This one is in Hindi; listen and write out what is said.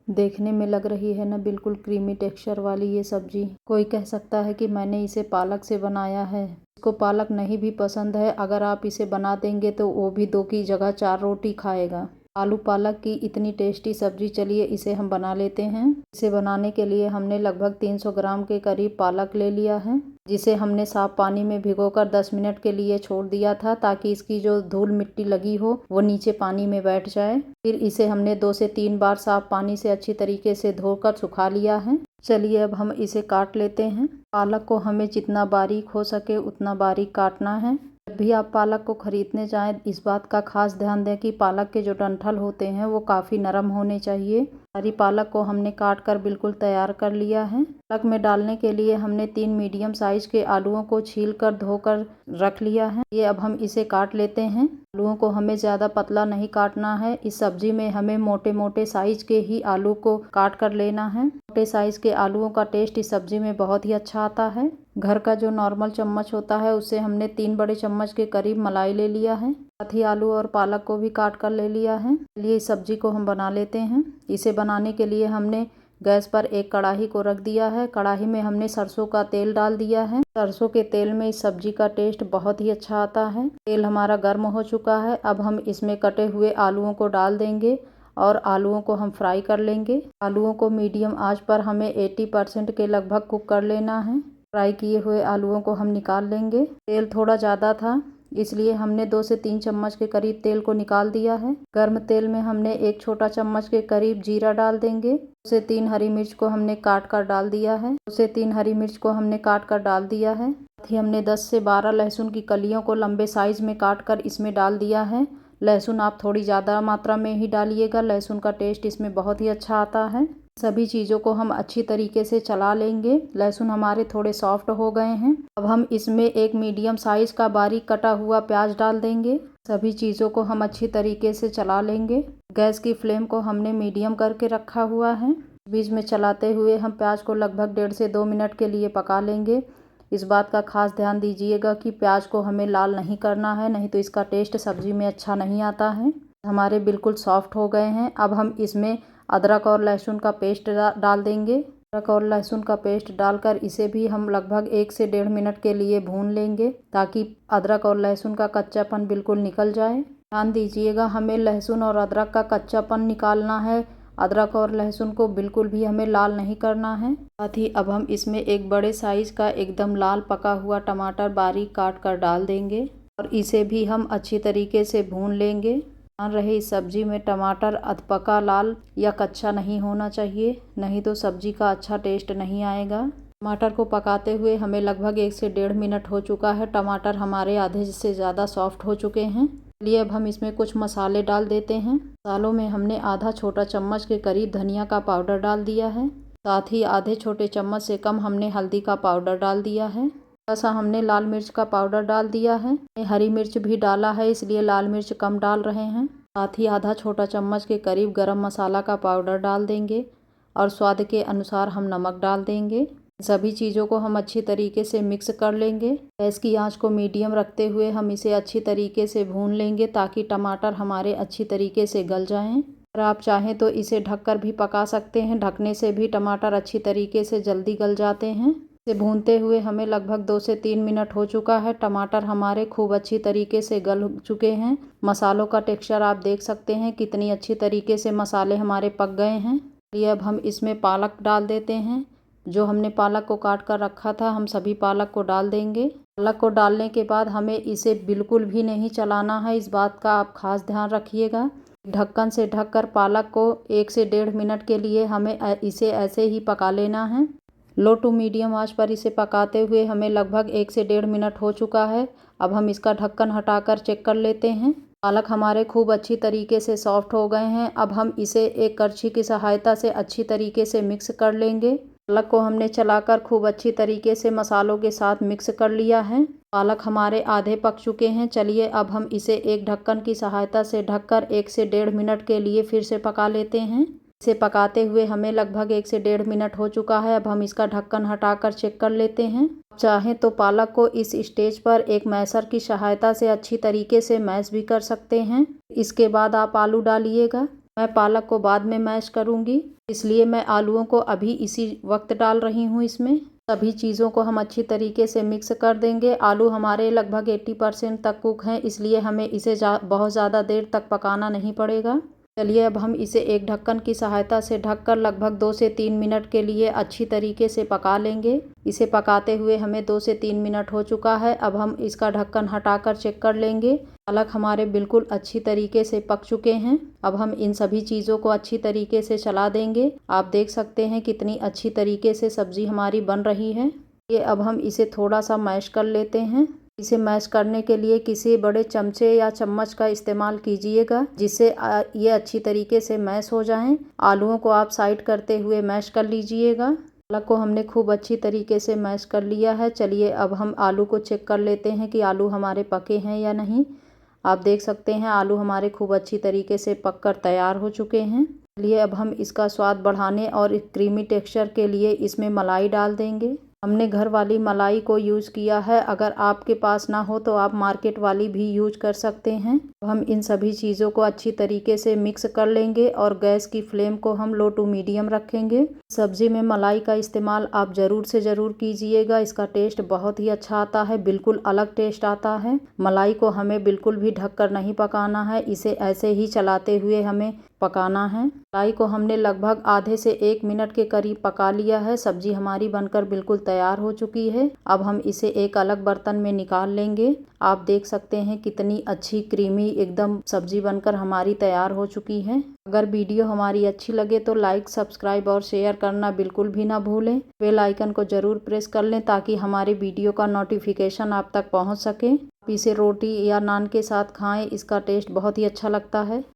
देखने में लग रही है ना बिल्कुल क्रीमी टेक्सचर वाली ये सब्जी। कोई कह सकता है कि मैंने इसे पालक से बनाया है। इसको पालक नहीं भी पसंद है, अगर आप इसे बना देंगे तो वो भी 2 की जगह 4 रोटी खाएगा। आलू पालक की इतनी टेस्टी सब्जी, चलिए इसे हम बना लेते हैं। इसे बनाने के लिए हमने लगभग 300 ग्राम के करीब पालक ले लिया है, जिसे हमने साफ पानी में भिगोकर 10 मिनट के लिए छोड़ दिया था, ताकि इसकी जो धूल मिट्टी लगी हो वो नीचे पानी में बैठ जाए। फिर इसे हमने 2 से 3 बार साफ पानी से अच्छी तरीके से धोकर सुखा लिया है। चलिए अब हम इसे काट लेते हैं। पालक को हमें जितना बारीक हो सके उतना बारीक काटना है। जब भी आप पालक को खरीदने जाएं, इस बात का खास ध्यान दें कि पालक के जो डंठल होते हैं वो काफ़ी नरम होने चाहिए। सारी पालक को हमने काट कर बिल्कुल तैयार कर लिया है। पालक में डालने के लिए हमने 3 मीडियम साइज के आलूओं को छील कर धोकर रख लिया है। ये अब हम इसे काट लेते हैं। आलूओं को हमें ज़्यादा पतला नहीं काटना है। इस सब्जी में हमें मोटे मोटे साइज के ही आलू को काट कर लेना है। मोटे साइज के आलूओं का टेस्ट इस सब्जी में बहुत ही अच्छा आता है। घर का जो नॉर्मल चम्मच होता है उससे हमने 3 बड़े चम्मच के करीब मलाई ले लिया है। साथ ही आलू और पालक को भी काट कर ले लिया है। चलिए इस सब्जी को हम बना लेते हैं। इसे बनाने के लिए हमने गैस पर एक कढ़ाई को रख दिया है। कढ़ाई में हमने सरसों का तेल डाल दिया है। सरसों के तेल में इस सब्जी का टेस्ट बहुत ही अच्छा आता है। तेल हमारा गर्म हो चुका है। अब हम इसमें कटे हुए आलूओं को डाल देंगे और आलूओं को हम फ्राई कर लेंगे। आलूओं को मीडियम आंच पर हमें 80% के लगभग कुक कर लेना है। फ्राई किए हुए आलूओं को हम निकाल लेंगे। तेल थोड़ा ज़्यादा था, इसलिए हमने 2 से 3 चम्मच के करीब तेल को निकाल दिया है। गर्म तेल में हमने 1 छोटा चम्मच के करीब जीरा डाल देंगे। 2 से 3 हरी मिर्च को हमने काट कर डाल दिया है। 2 से 3 हरी मिर्च को हमने काट कर डाल दिया है। साथ ही हमने 10 से 12 लहसुन की कलियों को लंबे साइज में काट कर इसमें डाल दिया है। लहसुन आप थोड़ी ज़्यादा मात्रा में ही डालिएगा, लहसुन का टेस्ट इसमें बहुत ही अच्छा आता है। सभी चीज़ों को हम अच्छी तरीके से चला लेंगे। लहसुन हमारे थोड़े सॉफ्ट हो गए हैं। अब हम इसमें एक मीडियम साइज का बारीक कटा हुआ प्याज डाल देंगे। सभी चीज़ों को हम अच्छी तरीके से चला लेंगे। गैस की फ्लेम को हमने मीडियम करके रखा हुआ है। बीच में चलाते हुए हम प्याज को लगभग 1.5 से 2 मिनट के लिए पका लेंगे। इस बात का खास ध्यान दीजिएगा कि प्याज को हमें लाल नहीं करना है, नहीं तो इसका टेस्ट सब्जी में अच्छा नहीं आता है। हमारे बिल्कुल सॉफ्ट हो गए हैं। अब हम इसमें अदरक और लहसुन का पेस्ट डाल देंगे। अदरक और लहसुन का पेस्ट डालकर इसे भी हम लगभग 1 से 1.5 मिनट के लिए भून लेंगे, ताकि अदरक और लहसुन का कच्चापन बिल्कुल निकल जाए। ध्यान दीजिएगा, हमें लहसुन और अदरक का कच्चापन निकालना है। अदरक और लहसुन को बिल्कुल भी हमें लाल नहीं करना है। साथ ही अब हम इसमें एक बड़े साइज का एकदम लाल पका हुआ टमाटर बारीक काट कर डाल देंगे और इसे भी हम अच्छी तरीके से भून लेंगे। ध्यान रहे इस सब्जी में टमाटर अधपका लाल या कच्चा नहीं होना चाहिए, नहीं तो सब्जी का अच्छा टेस्ट नहीं आएगा। टमाटर को पकाते हुए हमें लगभग 1 से 1.5 मिनट हो चुका है। टमाटर हमारे आधे से ज़्यादा सॉफ्ट हो चुके हैं। चलिए अब हम इसमें कुछ मसाले डाल देते हैं। मसालों में हमने आधा छोटा चम्मच के करीब धनिया का पाउडर डाल दिया है। साथ ही आधे छोटे चम्मच से कम हमने हल्दी का पाउडर डाल दिया है। थोड़ा सा हमने लाल मिर्च का पाउडर डाल दिया है। हरी मिर्च भी डाला है, इसलिए लाल मिर्च कम डाल रहे हैं। साथ ही आधा छोटा चम्मच के करीब गरम मसाला का पाउडर डाल देंगे और स्वाद के अनुसार हम नमक डाल देंगे। सभी चीज़ों को हम अच्छी तरीके से मिक्स कर लेंगे। गैस की आंच को मीडियम रखते हुए हम इसे अच्छी तरीके से भून लेंगे, ताकि टमाटर हमारे अच्छी तरीके से गल जाएं। अगर आप चाहें तो इसे ढककर भी पका सकते हैं। ढकने से भी टमाटर अच्छी तरीके से जल्दी गल जाते हैं। इसे भूनते हुए हमें लगभग 2 से 3 मिनट हो चुका है। टमाटर हमारे खूब अच्छी तरीके से गल चुके हैं। मसालों का टेक्सचर आप देख सकते हैं, कितनी अच्छी तरीके से मसाले हमारे पक गए हैं। चलिए अब हम इसमें पालक डाल देते हैं। जो हमने पालक को काट कर रखा था, हम सभी पालक को डाल देंगे। पालक को डालने के बाद हमें इसे बिल्कुल भी नहीं चलाना है, इस बात का आप खास ध्यान रखिएगा। ढक्कन से ढककर पालक को 1 से 1.5 मिनट के लिए हमें इसे ऐसे ही पका लेना है। लो टू मीडियम आंच पर इसे पकाते हुए हमें लगभग 1 से 1.5 मिनट हो चुका है। अब हम इसका ढक्कन हटाकर चेक कर लेते हैं। पालक हमारे खूब अच्छी तरीके से सॉफ्ट हो गए हैं। अब हम इसे एक करछी की सहायता से अच्छी तरीके से मिक्स कर लेंगे। पालक को हमने चलाकर खूब अच्छी तरीके से मसालों के साथ मिक्स कर लिया है। पालक हमारे आधे पक चुके हैं। चलिए अब हम इसे एक ढक्कन की सहायता से ढककर 1 से 1.5 मिनट के लिए फिर से पका लेते हैं। इसे पकाते हुए हमें लगभग 1 से 1.5 मिनट हो चुका है। अब हम इसका ढक्कन हटाकर चेक कर लेते हैं। चाहें तो पालक को इस स्टेज पर एक मैशर की सहायता से अच्छी तरीके से मैश भी कर सकते हैं। इसके बाद आप आलू डालिएगा। मैं पालक को बाद में मैश करूँगी, इसलिए मैं आलूओं को अभी इसी वक्त डाल रही हूँ इसमें। सभी चीज़ों को हम अच्छी तरीके से मिक्स कर देंगे। आलू हमारे लगभग 80% तक कुक हैं, इसलिए हमें इसे बहुत ज़्यादा देर तक पकाना नहीं पड़ेगा। चलिए अब हम इसे एक ढक्कन की सहायता से ढककर लगभग 2 से 3 मिनट के लिए अच्छी तरीके से पका लेंगे। इसे पकाते हुए हमें 2 से 3 मिनट हो चुका है। अब हम इसका ढक्कन हटाकर चेक कर लेंगे। पालक हमारे बिल्कुल अच्छी तरीके से पक चुके हैं। अब हम इन सभी चीज़ों को अच्छी तरीके से चला देंगे। आप देख सकते हैं कितनी अच्छी तरीके से सब्ज़ी हमारी बन रही है। ये अब हम इसे थोड़ा सा मैश कर लेते हैं। इसे मैश करने के लिए किसी बड़े चमचे या चम्मच का इस्तेमाल कीजिएगा, जिससे ये अच्छी तरीके से मैश हो जाएं। आलूओं को आप साइड करते हुए मैश कर लीजिएगा। पालक को हमने खूब अच्छी तरीके से मैश कर लिया है। चलिए अब हम आलू को चेक कर लेते हैं कि आलू हमारे पके हैं या नहीं। आप देख सकते हैं आलू हमारे खूब अच्छी तरीके से पककर तैयार हो चुके हैं। चलिए अब हम इसका स्वाद बढ़ाने और क्रीमी टेक्सचर के लिए इसमें मलाई डाल देंगे। हमने घर वाली मलाई को यूज़ किया है। अगर आपके पास ना हो तो आप मार्केट वाली भी यूज कर सकते हैं। हम इन सभी चीज़ों को अच्छी तरीके से मिक्स कर लेंगे और गैस की फ्लेम को हम लो टू मीडियम रखेंगे। सब्जी में मलाई का इस्तेमाल आप ज़रूर से ज़रूर कीजिएगा। इसका टेस्ट बहुत ही अच्छा आता है, बिल्कुल अलग टेस्ट आता है। मलाई को हमें बिल्कुल भी ढककर नहीं पकाना है, इसे ऐसे ही चलाते हुए हमें पकाना है। मलाई को हमने लगभग आधे से 1 मिनट के करीब पका लिया है। सब्जी हमारी बनकर बिल्कुल तैयार हो चुकी है। अब हम इसे एक अलग बर्तन में निकाल लेंगे। आप देख सकते हैं कितनी अच्छी क्रीमी एकदम सब्जी बनकर हमारी तैयार हो चुकी है। अगर वीडियो हमारी अच्छी लगे तो लाइक, सब्सक्राइब और शेयर करना बिल्कुल भी ना भूलें। बेल आइकन को ज़रूर प्रेस कर लें ताकि हमारे वीडियो का नोटिफिकेशन आप तक पहुंच सके। आप इसे रोटी या नान के साथ खाएं, इसका टेस्ट बहुत ही अच्छा लगता है।